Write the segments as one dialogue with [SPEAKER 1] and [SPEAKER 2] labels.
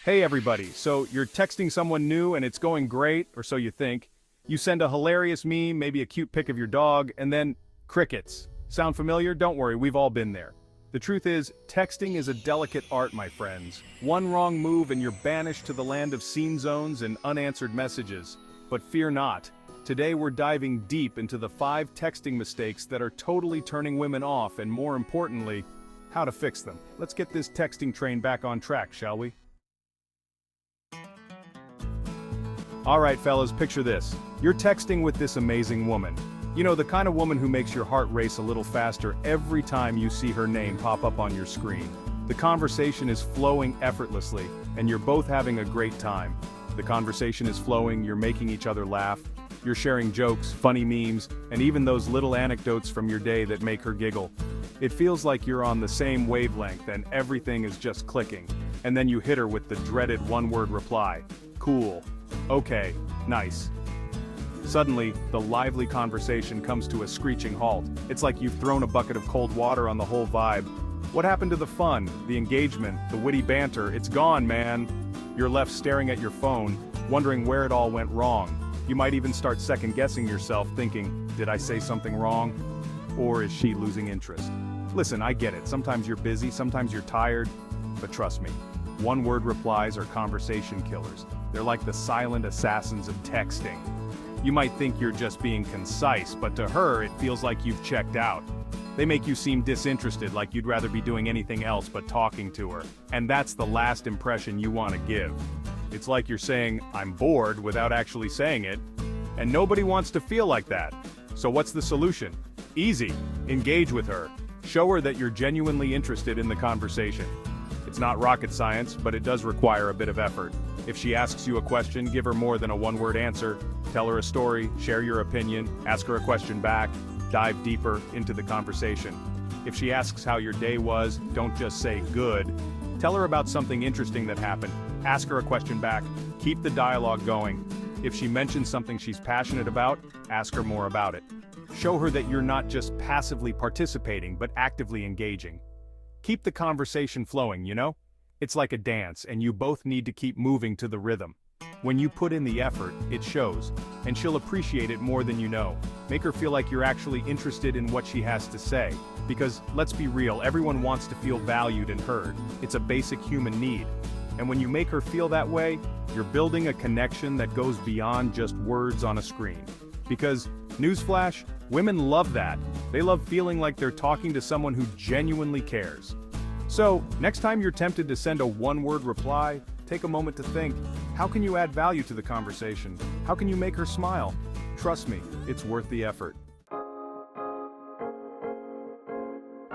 [SPEAKER 1] Hey everybody, so you're texting someone new and it's going great, or so you think. You send a hilarious meme, maybe a cute pic of your dog, and then crickets. Sound familiar? Don't worry, we've all been there. The truth is, texting is a delicate art, my friends. One wrong move and you're banished to the land of scene zones and unanswered messages. But fear not. Today we're diving deep into the 5 texting mistakes that are totally turning women off and, more importantly, how to fix them. Let's get this texting train back on track, shall we? Alright fellas, picture this. You're texting with this amazing woman. You know, the kind of woman who makes your heart race a little faster every time you see her name pop up on your screen. The conversation is flowing effortlessly, and you're both having a great time. The conversation is flowing, you're making each other laugh, you're sharing jokes, funny memes, and even those little anecdotes from your day that make her giggle. It feels like you're on the same wavelength and everything is just clicking. And then you hit her with the dreaded one-word reply. Cool. Okay. Nice. Suddenly, the lively conversation comes to a screeching halt. It's like you've thrown a bucket of cold water on the whole vibe. What happened to the fun, the engagement, the witty banter? It's gone, man. You're left staring at your phone, wondering where it all went wrong. You might even start second-guessing yourself, thinking, did I say something wrong? Or is she losing interest? Listen, I get it. Sometimes you're busy, sometimes you're tired, but trust me, one-word replies are conversation killers. They're like the silent assassins of texting. You might think you're just being concise, but to her, it feels like you've checked out. They make you seem disinterested, like you'd rather be doing anything else but talking to her. And that's the last impression you want to give. It's like you're saying, I'm bored, without actually saying it. And nobody wants to feel like that. So what's the solution? Easy. Engage with her. Show her that you're genuinely interested in the conversation. It's not rocket science, but it does require a bit of effort. If she asks you a question, give her more than a one-word answer. Tell her a story, share your opinion, ask her a question back, dive deeper into the conversation. If she asks how your day was, don't just say good. Tell her about something interesting that happened. Ask her a question back. Keep the dialogue going. If she mentions something she's passionate about, ask her more about it. Show her that you're not just passively participating, but actively engaging. Keep the conversation flowing, you know? It's like a dance, and you both need to keep moving to the rhythm. When you put in the effort, it shows, and she'll appreciate it more than you know. Make her feel like you're actually interested in what she has to say. Because, let's be real, everyone wants to feel valued and heard. It's a basic human need. And when you make her feel that way, you're building a connection that goes beyond just words on a screen. Because, newsflash, women love that. They love feeling like they're talking to someone who genuinely cares. So, next time you're tempted to send a one-word reply, take a moment to think, how can you add value to the conversation? How can you make her smile? Trust me, it's worth the effort.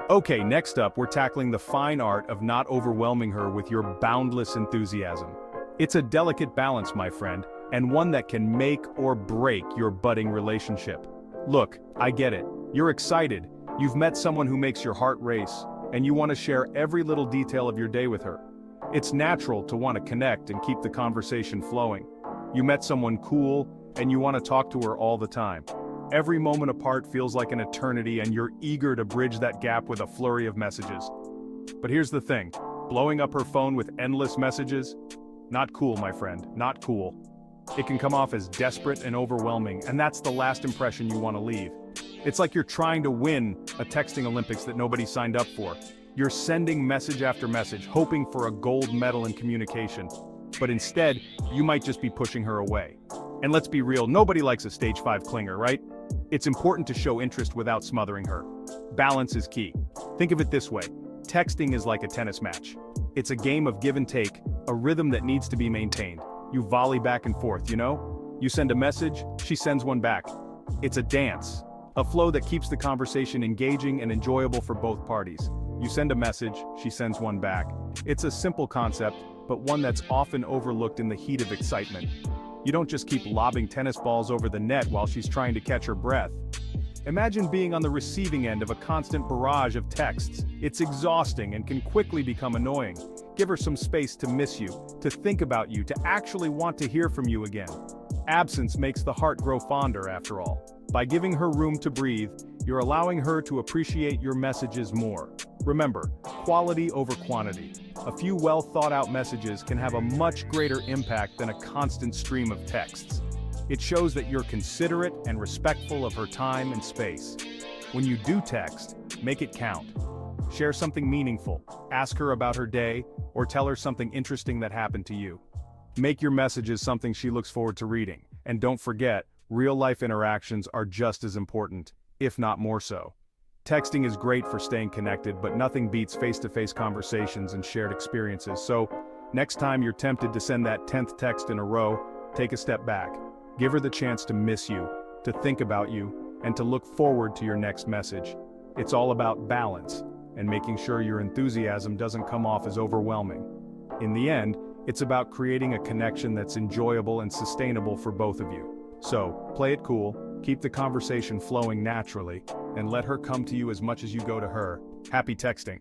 [SPEAKER 1] Okay, next up, we're tackling the fine art of not overwhelming her with your boundless enthusiasm. It's a delicate balance, my friend, and one that can make or break your budding relationship. Look, I get it. You're excited. You've met someone who makes your heart race, and you want to share every little detail of your day with her. It's natural to want to connect and keep the conversation flowing. You met someone cool, and you want to talk to her all the time. Every moment apart feels like an eternity, and you're eager to bridge that gap with a flurry of messages. But here's the thing, blowing up her phone with endless messages? Not cool, my friend, not cool. It can come off as desperate and overwhelming, and that's the last impression you want to leave. It's like you're trying to win a texting Olympics that nobody signed up for. You're sending message after message, hoping for a gold medal in communication. But instead, you might just be pushing her away. And let's be real, nobody likes a stage 5 clinger, right? It's important to show interest without smothering her. Balance is key. Think of it this way. Texting is like a tennis match. It's a game of give and take, a rhythm that needs to be maintained. You volley back and forth, you know? You send a message, she sends one back. It's a dance, a flow that keeps the conversation engaging and enjoyable for both parties. You send a message, she sends one back. It's a simple concept, but one that's often overlooked in the heat of excitement. You don't just keep lobbing tennis balls over the net while she's trying to catch her breath. Imagine being on the receiving end of a constant barrage of texts. It's exhausting and can quickly become annoying. Give her some space to miss you, to think about you, to actually want to hear from you again. Absence makes the heart grow fonder, after all. By giving her room to breathe, You're allowing her to appreciate your messages more. Remember, quality over quantity. A few well-thought-out messages can have a much greater impact than a constant stream of texts. It shows that you're considerate and respectful of her time and space. When you do text, make it count. Share something meaningful, ask her about her day, or tell her something interesting that happened to you. Make your messages something she looks forward to reading, and don't forget, real-life interactions are just as important, if not more so. Texting is great for staying connected, but nothing beats face-to-face conversations and shared experiences. So, next time you're tempted to send that 10th text in a row, take a step back. Give her the chance to miss you, to think about you, and to look forward to your next message. It's all about balance, and making sure your enthusiasm doesn't come off as overwhelming. In the end, it's about creating a connection that's enjoyable and sustainable for both of you. So, play it cool, keep the conversation flowing naturally, and let her come to you as much as you go to her. Happy texting.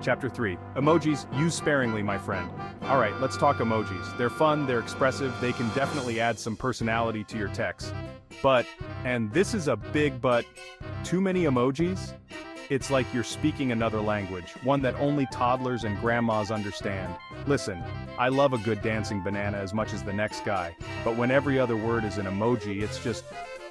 [SPEAKER 1] Chapter 3. Emojis, use sparingly, my friend. Alright, let's talk emojis. They're fun, they're expressive, they can definitely add some personality to your text. But, and this is a big but, too many emojis? It's like you're speaking another language, one that only toddlers and grandmas understand. Listen, I love a good dancing banana as much as the next guy, but when every other word is an emoji, it's just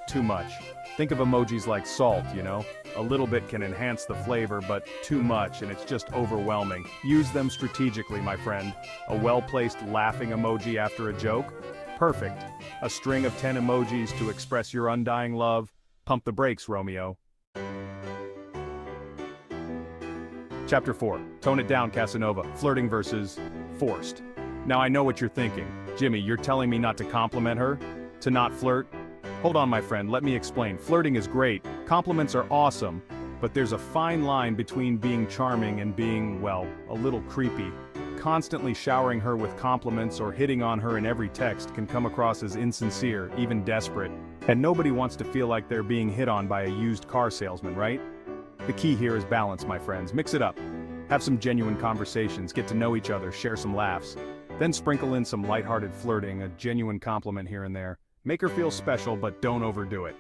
[SPEAKER 1] too much. Think of emojis like salt, you know? A little bit can enhance the flavor, but too much and it's just overwhelming. Use them strategically, my friend. A well-placed laughing emoji after a joke? Perfect. A string of 10 emojis to express your undying love? Pump the brakes, Romeo. Chapter 4. Tone it down, Casanova. Flirting versus forced. Now I know what you're thinking. Jimmy, you're telling me not to compliment her? To not flirt? Hold on, my friend, let me explain. Flirting is great, compliments are awesome, but there's a fine line between being charming and being, well, a little creepy. Constantly showering her with compliments or hitting on her in every text can come across as insincere, even desperate. And nobody wants to feel like they're being hit on by a used car salesman, right? The key here is balance, my friends. Mix it up. Have some genuine conversations, get to know each other, share some laughs. Then sprinkle in some lighthearted flirting, a genuine compliment here and there. Make her feel special, but don't overdo it.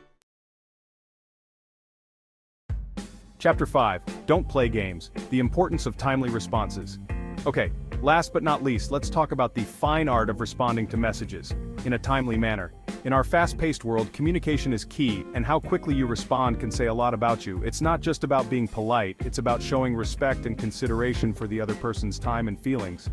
[SPEAKER 1] Chapter 5. Don't play games. The importance of timely responses. Okay, last but not least, let's talk about the fine art of responding to messages in a timely manner. In our fast-paced world, communication is key, and how quickly you respond can say a lot about you. It's not just about being polite, it's about showing respect and consideration for the other person's time and feelings.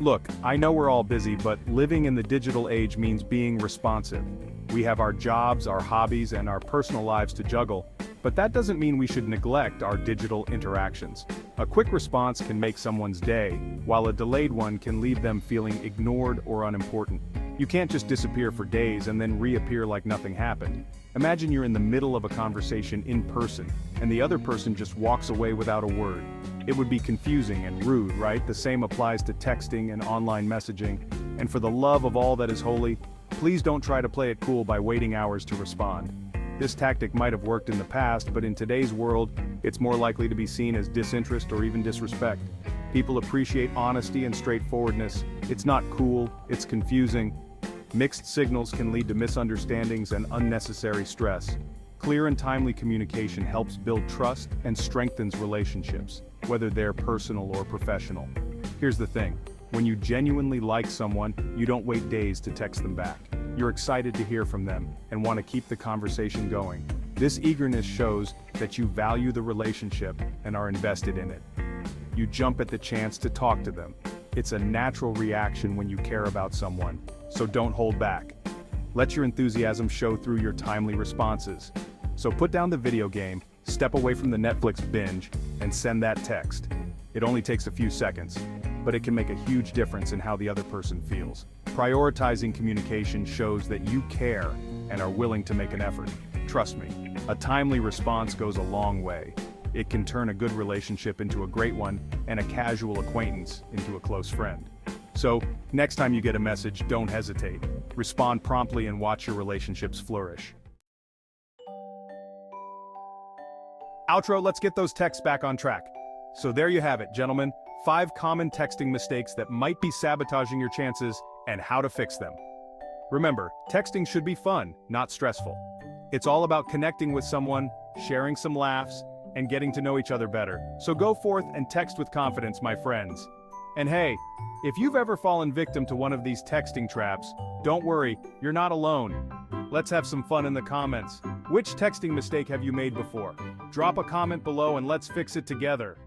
[SPEAKER 1] Look, I know we're all busy, but living in the digital age means being responsive. We have our jobs, our hobbies, and our personal lives to juggle, but that doesn't mean we should neglect our digital interactions. A quick response can make someone's day, while a delayed one can leave them feeling ignored or unimportant. You can't just disappear for days and then reappear like nothing happened. Imagine you're in the middle of a conversation in person, and the other person just walks away without a word. It would be confusing and rude, right? The same applies to texting and online messaging. And for the love of all that is holy, please don't try to play it cool by waiting hours to respond. This tactic might have worked in the past, but in today's world, it's more likely to be seen as disinterest or even disrespect. People appreciate honesty and straightforwardness. It's not cool, it's confusing. Mixed signals can lead to misunderstandings and unnecessary stress. Clear and timely communication helps build trust and strengthens relationships, whether they're personal or professional. Here's the thing, when you genuinely like someone, you don't wait days to text them back. You're excited to hear from them and want to keep the conversation going. This eagerness shows that you value the relationship and are invested in it. You jump at the chance to talk to them. It's a natural reaction when you care about someone, so don't hold back. Let your enthusiasm show through your timely responses. So put down the video game, step away from the Netflix binge, and send that text. It only takes a few seconds, but it can make a huge difference in how the other person feels. Prioritizing communication shows that you care and are willing to make an effort. Trust me, a timely response goes a long way. It can turn a good relationship into a great one, and a casual acquaintance into a close friend. So, next time you get a message, don't hesitate. Respond promptly and watch your relationships flourish. Outro, let's get those texts back on track. So there you have it, gentlemen. 5 common texting mistakes that might be sabotaging your chances, and how to fix them. Remember, texting should be fun, not stressful. It's all about connecting with someone, sharing some laughs, and getting to know each other better. So go forth and text with confidence, my friends. And hey, if you've ever fallen victim to one of these texting traps, don't worry, you're not alone. Let's have some fun in the comments. Which texting mistake have you made before? Drop a comment below and let's fix it together.